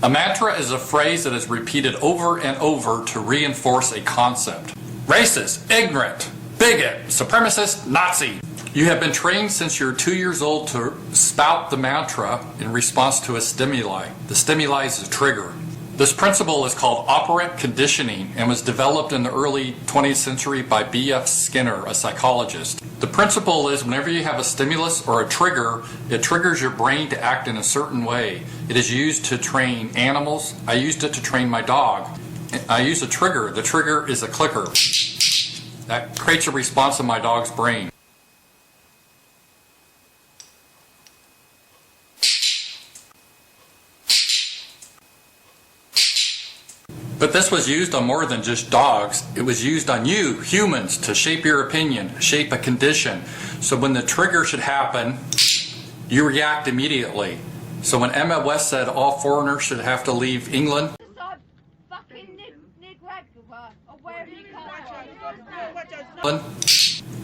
A mantra is a phrase that is repeated over and over to reinforce a concept. Racist, ignorant, bigot, supremacist, Nazi. You have been trained since you're 2 years old to spout the mantra in response to a stimuli. The stimuli is a trigger. This principle is called operant conditioning and was developed in the early 20th century by B.F. Skinner, a psychologist. The principle is whenever you have a stimulus or a trigger, it triggers your brain to act in a certain way. It is used to train animals. I used it to train my dog. I use a trigger. The trigger is a clicker. That creates a response in my dog's brain. But this was used on more than just dogs. It was used on you, humans, to shape your opinion, shape a condition. So when the trigger should happen, you react immediately. So when Emma West said all foreigners should have to leave England,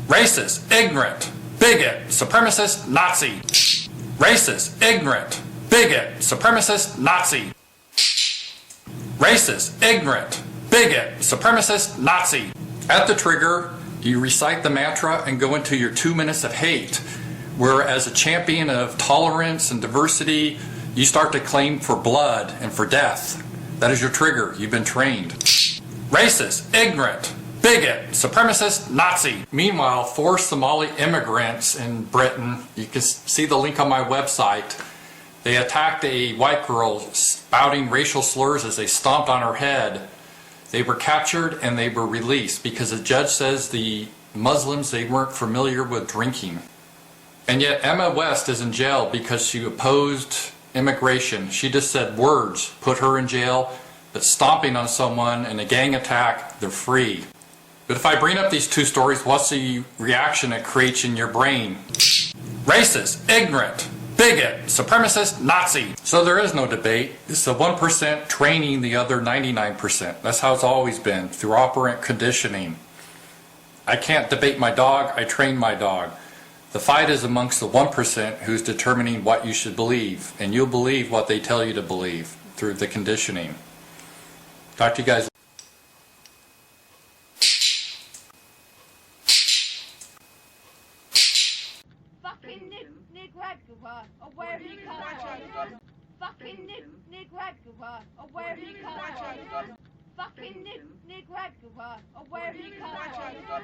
racist, ignorant, bigot, supremacist, Nazi. Racist, ignorant, bigot, supremacist, Nazi. Racist, ignorant, bigot, supremacist, Nazi. At the trigger, you recite the mantra and go into your 2 minutes of hate, where as a champion of tolerance and diversity, you start to claim for blood and for death. That is your trigger. You've been trained. Racist, ignorant, bigot, supremacist, Nazi. Meanwhile, 4 Somali immigrants in Britain, you can see the link on my website, they attacked a white girl spouting racial slurs as they stomped on her head. They were captured and they were released because the judge says the Muslims, they weren't familiar with drinking. And yet Emma West is in jail because she opposed immigration. She just said words put her in jail, but stomping on someone in a gang attack, they're free. But if I bring up these 2 stories, what's the reaction it creates in your brain? Racist, ignorant, bigot, supremacist, Nazi. So there is no debate. It's the 1% training the other 99%. That's how it's always been, through operant conditioning. I can't debate my dog, I train my dog. The fight is amongst the 1% who's determining what you should believe, and you'll believe what they tell you to believe through the conditioning. Talk to you guys. Or wherever you come from. Fucking Nicaragua, or wherever you come from. Fucking Nicaragua, or wherever you come from.